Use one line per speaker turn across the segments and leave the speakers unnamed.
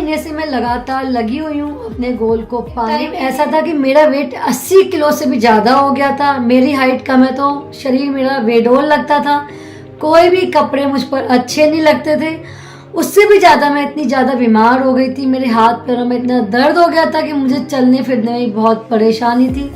महीने से मैं लगातार लगी हुई हूँ अपने गोल को पाने। ऐसा था कि मेरा वेट 80 किलो से भी ज़्यादा हो गया था। मेरी हाइट कम है तो शरीर मेरा बेडोल लगता था, कोई भी कपड़े मुझ पर अच्छे नहीं लगते थे। उससे भी ज़्यादा मैं इतनी ज़्यादा बीमार हो गई थी, मेरे हाथ पैरों में इतना दर्द हो गया था कि मुझे चलने फिरने में बहुत परेशानी थी।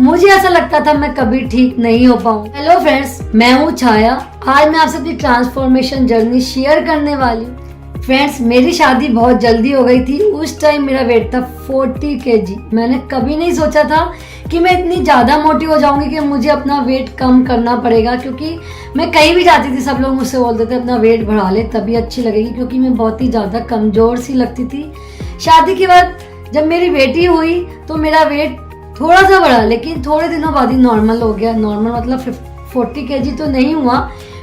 मुझे ऐसा लगता था मैं कभी ठीक नहीं हो पाऊँ। हेलो फ्रेंड्स, मैं हूँ छाया। आज मैं आपसे अपनी ट्रांसफॉर्मेशन जर्नी शेयर करने वाली हूँ। फ्रेंड्स, मेरी शादी बहुत जल्दी हो गई थी। उस टाइम मेरा वेट था 40 kg। मैंने कभी नहीं सोचा था कि मैं इतनी ज़्यादा मोटी हो जाऊंगी कि मुझे अपना वेट कम करना पड़ेगा, क्योंकि मैं कहीं भी जाती थी सब लोग मुझसे बोलते थे अपना वेट बढ़ा ले तभी अच्छी लगेगी, क्योंकि मैं बहुत ही ज़्यादा कमज़ोर सी लगती थी। शादी के बाद जब मेरी बेटी हुई तो मेरा वेट थोड़ा सा बढ़ा, लेकिन थोड़े दिनों बाद ही नॉर्मल हो गया। नॉर्मल मतलब 40 kg तो नहीं हुआ,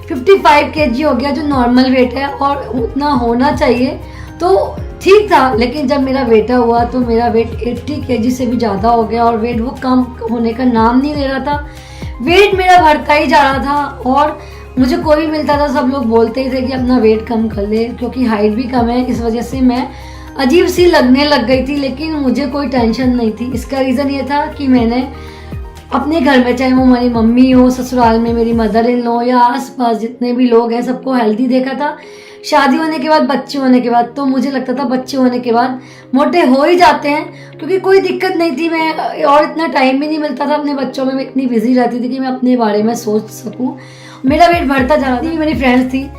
55 kg हो गया, जो नॉर्मल वेट है और उतना होना चाहिए तो ठीक था। लेकिन जब मेरा बेटा हुआ तो मेरा वेट 80 kg से भी ज़्यादा हो गया और वेट वो कम होने का नाम नहीं ले रहा था। वेट मेरा बढ़ता ही जा रहा था और मुझे कोई भी मिलता था सब लोग बोलते ही थे कि अपना वेट कम कर ले, क्योंकि हाइट भी कम है, इस वजह से मैं अजीब सी लगने लग गई थी। लेकिन मुझे कोई टेंशन नहीं थी। इसका रीज़न ये था कि मैंने अपने घर में, चाहे वो हमारी मम्मी हो, ससुराल में मेरी मदर इन लॉ या आसपास जितने भी लोग हैं, सबको हेल्दी देखा था। शादी होने के बाद, बच्चे होने के बाद तो मुझे लगता था बच्चे होने के बाद मोटे हो ही जाते हैं, क्योंकि कोई दिक्कत नहीं थी। मैं और इतना टाइम भी नहीं मिलता था अपने बच्चों में, मैं इतनी बिजी रहती थी कि मैं अपने बारे में सोच सकूं। मेरा वेट बढ़ता जा रहा था। मेरी फ्रेंड्स थी,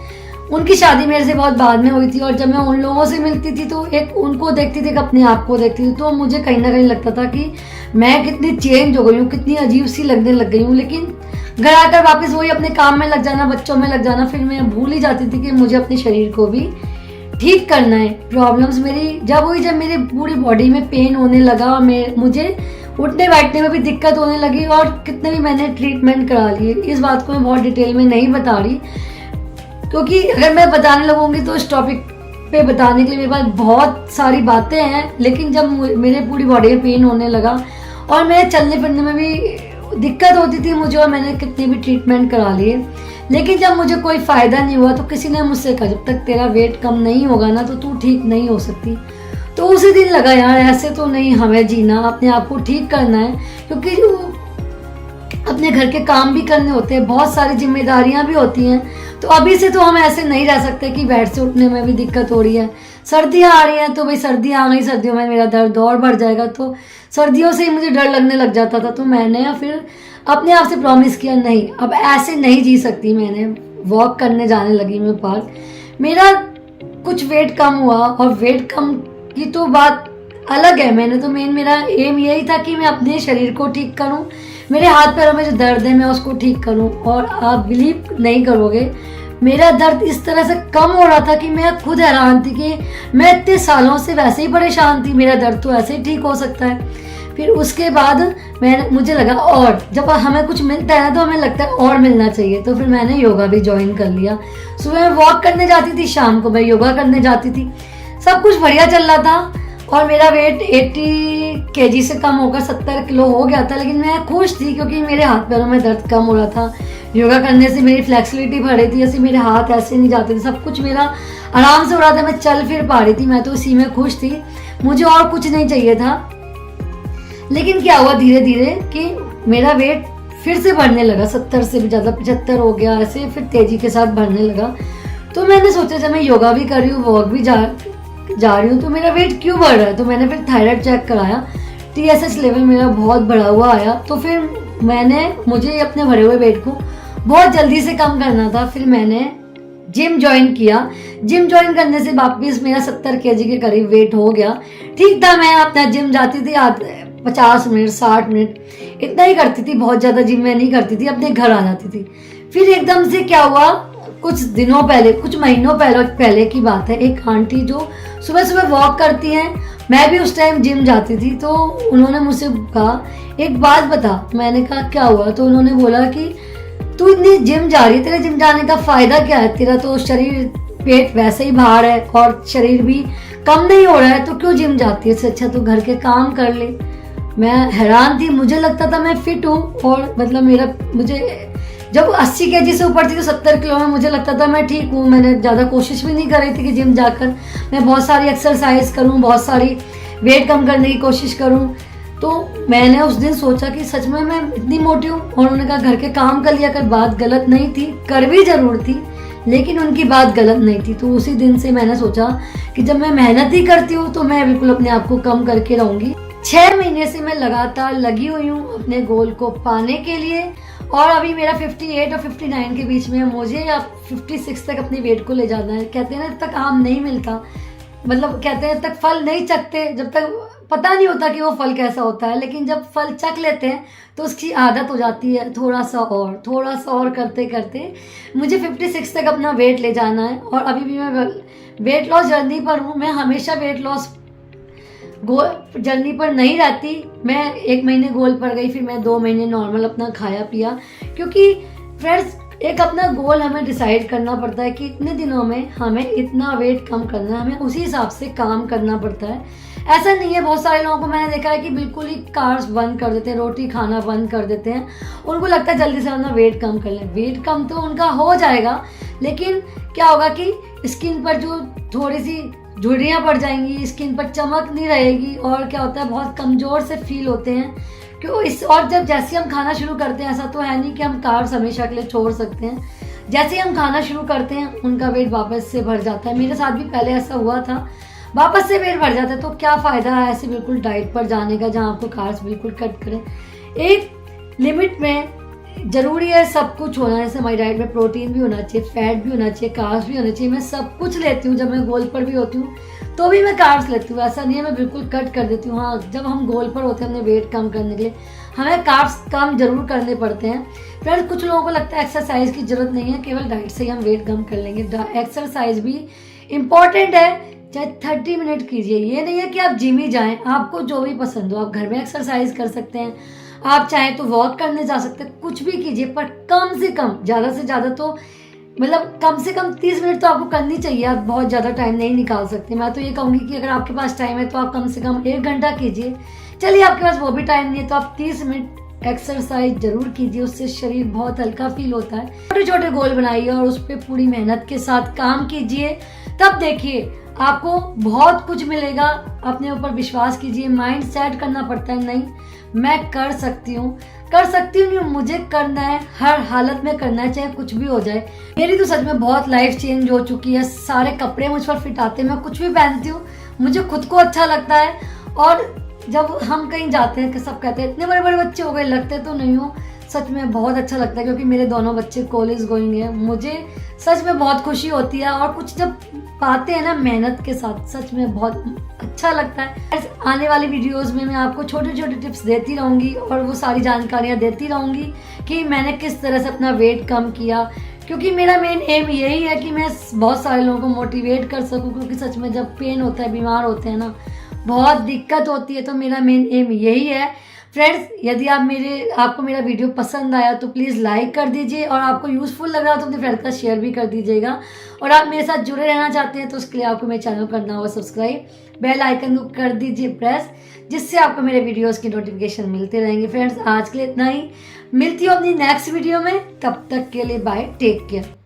उनकी शादी मेरे से बहुत बाद में हुई थी और जब मैं उन लोगों से मिलती थी तो एक उनको देखती थी, एक अपने आप को देखती थी, तो मुझे कहीं ना कहीं लगता था कि मैं कितनी चेंज हो गई हूँ, कितनी अजीब सी लगने लग गई हूँ। लेकिन घर आकर वापस वही अपने काम में लग जाना, बच्चों में लग जाना, फिर मैं भूल ही जाती थी कि मुझे अपने शरीर को भी ठीक करना है। प्रॉब्लम्स मेरी जब हुई, जब मेरे पूरी बॉडी में पेन होने लगा और मुझे उठने बैठने में भी दिक्कत होने लगी, और कितने भी मैंने ट्रीटमेंट करा लिए। इस बात को मैं बहुत डिटेल में नहीं बता रही, क्योंकि अगर मैं बताने लगूंगी तो इस टॉपिक पे बताने के लिए मेरे पास बहुत सारी बातें हैं। लेकिन जब मेरे पूरी बॉडी में पेन होने लगा और मेरे चलने फिरने में भी दिक्कत होती थी मुझे, और मैंने कितने भी ट्रीटमेंट करा लिए, लेकिन जब मुझे कोई फ़ायदा नहीं हुआ तो किसी ने मुझसे कहा जब तक तेरा वेट कम नहीं होगा ना तो तू ठीक नहीं हो सकती। तो उसी दिन लगा यार ऐसे तो नहीं हमें जीना, अपने आप को ठीक करना है, क्योंकि अपने घर के काम भी करने होते हैं, बहुत सारी जिम्मेदारियां भी होती हैं। तो अभी से तो हम ऐसे नहीं रह सकते कि बेड से उठने में भी दिक्कत हो रही है। सर्दियां आ रही हैं तो भाई सर्दियां आ गई, सर्दियों में मेरा दर्द और बढ़ जाएगा, तो सर्दियों से ही मुझे डर लगने लग जाता था। तो मैंने फिर अपने आप से प्रॉमिस किया नहीं, अब ऐसे नहीं जी सकती। मैंने वॉक करने जाने लगी मैं पार्क। मेरा कुछ वेट कम हुआ, और वेट कम की तो बात अलग है। मैंने तो मेरा एम यही था कि मैं अपने शरीर को ठीक करूं, मेरे हाथ पैरों में जो दर्द है मैं उसको ठीक करूं। और आप बिलीव नहीं करोगे, मेरा दर्द इस तरह से कम हो रहा था कि मैं खुद हैरान थी कि मैं इतने सालों से वैसे ही परेशान थी, मेरा दर्द तो ऐसे ही ठीक हो सकता है। फिर उसके बाद मुझे लगा, और जब हमें कुछ मिलता है तो हमें लगता है और मिलना चाहिए, तो फिर मैंने योगा भी ज्वाइन कर लिया। सुबह मैं वॉक करने जाती थी, शाम को मैं योगा करने जाती थी। सब कुछ बढ़िया चल रहा था और मेरा वेट 80 kg से कम होकर 70 किलो हो गया था। लेकिन मैं खुश थी क्योंकि मेरे हाथ पैरों में दर्द कम हो रहा था। योगा करने से मेरी फ्लेक्सिबिलिटी बढ़ रही थी, जैसे मेरे हाथ ऐसे नहीं जाते थे, सब कुछ मेरा आराम से हो रहा था, मैं चल फिर पा रही थी। मैं तो इसी में खुश थी, मुझे और कुछ नहीं चाहिए था। लेकिन क्या हुआ धीरे धीरे कि मेरा वेट फिर से बढ़ने लगा, 70 से भी ज़्यादा, 75 हो गया, ऐसे फिर तेजी के साथ बढ़ने लगा। तो मैंने सोचा जब मैं योगा भी कर रही हूँ, वॉक भी जा रही हूँ, तो मेरा वेट क्यों बढ़ रहा है। तो मैंने फिर थायराइड चेक कराया, TSH लेवल मेरा बहुत बढ़ा हुआ आया। तो फिर मुझे अपने बढ़े हुए वेट को बहुत जल्दी से कम करना था। फिर मैंने जिम ज्वाइन किया। जिम ज्वाइन करने से वापस मेरा 70 kg के करीब वेट हो गया। ठीक था, मैं अपना जिम जाती थी 50 मिनट 60 मिनट इतना ही करती थी, बहुत ज़्यादा जिम में नहीं करती थी, अपने घर आ जाती थी। फिर एकदम से क्या हुआ, कुछ दिनों पहले, कुछ महीनों पहले की बात है, एक आंटी जो सुबह सुबह वॉक करती हैं, मैं भी उस टाइम जिम जाती थी, तो उन्होंने मुझसे कहा एक बात बता। मैंने कहा क्या हुआ। तो उन्होंने बोला कि तू इतनी जिम जा रही है, तेरे जिम जाने का फायदा क्या है, तेरा तो शरीर पेट वैसे ही बाहर है और शरीर भी कम नहीं हो रहा है, तो क्यों जिम जाती है, इससे अच्छा तो घर के काम कर ले। मैं हैरान थी, मुझे लगता था मैं फिट हूँ और मतलब मुझे जब 80 kg से ऊपर थी तो 70 किलो में मुझे लगता था मैं ठीक हूँ। मैंने ज़्यादा कोशिश भी नहीं कर रही थी कि जिम जाकर मैं बहुत सारी एक्सरसाइज करूँ, बहुत सारी वेट कम करने की कोशिश करूँ। तो मैंने उस दिन सोचा कि सच में मैं इतनी मोटी हूँ। और उन्होंने कहा घर के काम कर लिया कर, बात गलत नहीं थी, कर भी जरूर थी लेकिन उनकी बात गलत नहीं थी। तो उसी दिन से मैंने सोचा कि जब मैं मेहनत ही करती हूँ तो मैं बिल्कुल अपने आप को कम करके रहूँगी। 6 महीने से मैं लगातार लगी हुई हूँ अपने गोल को पाने के लिए। और अभी मेरा 58 और 59 के बीच में, मुझे अब 56 तक अपने वेट को ले जाना है। कहते हैं ना जब तक आम नहीं मिलता, मतलब कहते हैं जब तक फल नहीं चखते, जब तक पता नहीं होता कि वो फल कैसा होता है, लेकिन जब फल चख लेते हैं तो उसकी आदत हो जाती है। थोड़ा सा और करते करते मुझे 56 तक अपना वेट ले जाना है। और अभी भी मैं वेट लॉस जर्नी पर हूँ। मैं हमेशा वेट लॉस गोल जर्नी पर नहीं रहती। मैं 1 महीने गोल पर गई, फिर मैं 2 महीने नॉर्मल अपना खाया पिया। क्योंकि फ्रेंड्स एक अपना गोल हमें डिसाइड करना पड़ता है कि इतने दिनों में हमें इतना वेट कम करना है, हमें उसी हिसाब से काम करना पड़ता है। ऐसा नहीं है, बहुत सारे लोगों को मैंने देखा है कि बिल्कुल ही कार्ब्स बंद कर देते हैं, रोटी खाना बंद कर देते हैं। उनको लगता है जल्दी से अपना वेट कम कर लें। वेट कम तो उनका हो जाएगा, लेकिन क्या होगा कि स्किन पर जो थोड़ी सी झुर्रियाँ पड़ जाएंगी, स्किन पर चमक नहीं रहेगी और क्या होता है बहुत कमज़ोर से फील होते हैं। क्यों इस और जब जैसे हम खाना शुरू करते हैं, ऐसा तो है नहीं कि हम कार्ब्स हमेशा के लिए छोड़ सकते हैं। जैसे ही हम खाना शुरू करते हैं उनका वेट वापस से बढ़ जाता है। मेरे साथ भी पहले ऐसा हुआ था, वापस से वेट बढ़ जाता है। तो क्या फ़ायदा है ऐसे बिल्कुल डाइट पर जाने का जहाँ आपको कार्ब्स बिल्कुल कट करें। एक लिमिट में जरूरी है सब कुछ होना है। जैसे हमारी डाइट में प्रोटीन भी होना चाहिए, फैट भी होना चाहिए, कार्ब्स भी होना चाहिए। मैं सब कुछ लेती हूँ। जब मैं गोल पर भी होती हूँ तो भी मैं कार्ब्स लेती हूँ, ऐसा नहीं है मैं बिल्कुल कट कर देती हूँ। हाँ, जब हम गोल पर होते हैं अपने वेट कम करने के लिए हमें कार्ब्स कम जरूर करने पड़ते हैं। फिर कुछ लोगों को लगता है एक्सरसाइज की जरूरत नहीं है, केवल डाइट से ही हम वेट कम कर लेंगे। एक्सरसाइज भी इम्पॉर्टेंट है, चाहे 30 मिनट कीजिए। ये नहीं है कि आप जिम ही जाएं, आपको जो भी पसंद हो आप घर में एक्सरसाइज कर सकते हैं। आप चाहें तो वॉक करने जा सकते हैं, कुछ भी कीजिए, पर कम से कम, ज़्यादा से ज़्यादा तो मतलब कम से कम 30 मिनट तो आपको करनी चाहिए। आप बहुत ज़्यादा टाइम नहीं निकाल सकते। मैं तो ये कहूँगी कि अगर आपके पास टाइम है तो आप कम से कम 1 घंटा कीजिए। चलिए आपके पास वो भी टाइम नहीं है तो आप 30 मिनट एक्सरसाइज जरूर कीजिए, उससे शरीर बहुत हल्का फील होता है। छोटे छोटे गोल बनाइए और उस पर पूरी मेहनत के साथ काम कीजिए, तब देखिए आपको बहुत कुछ मिलेगा। अपने ऊपर विश्वास कीजिए, माइंड सेट करना पड़ता है, नहीं मैं कर सकती हूँ नहीं, मुझे करना है, हर हालत में करना है, चाहे कुछ भी हो जाए। मेरी तो सच में बहुत लाइफ चेंज हो चुकी है। सारे कपड़े मुझ पर फिट आते हैं, मैं कुछ भी पहनती हूँ मुझे खुद को अच्छा लगता है। और जब हम कहीं जाते हैं कि सब कहते हैं इतने बड़े बड़े बच्चे हो गए, लगते तो नहीं हो। सच में बहुत अच्छा लगता है क्योंकि मेरे दोनों बच्चे कॉलेज गोइंग हैं। मुझे सच में बहुत खुशी होती है और कुछ जब पाते हैं ना मेहनत के साथ, सच में बहुत अच्छा लगता है। आने वाली वीडियोस में मैं आपको छोटे छोटे टिप्स देती रहूँगी और वो सारी जानकारियाँ देती रहूँगी कि मैंने किस तरह से अपना वेट कम किया। क्योंकि मेरा मेन एम यही है कि मैं बहुत सारे लोगों को मोटिवेट कर सकूँ। क्योंकि सच में जब पेन होता है, बीमार होते हैं ना, बहुत दिक्कत होती है। तो मेरा मेन एम यही है। फ्रेंड्स, यदि आपको मेरा वीडियो पसंद आया तो प्लीज़ लाइक कर दीजिए और आपको यूज़फुल लग रहा हो तो अपने फ्रेंड्स का शेयर भी कर दीजिएगा। और आप मेरे साथ जुड़े रहना चाहते हैं तो उसके लिए आपको मेरे चैनल करना होगा सब्सक्राइब, बेल आइकन को कर दीजिए प्रेस, जिससे आपको मेरे वीडियोस की नोटिफिकेशन मिलते रहेंगे। फ्रेंड्स, आज के लिए इतना ही। मिलती हूँ अपनी नेक्स्ट वीडियो में, तब तक के लिए बाय, टेक केयर।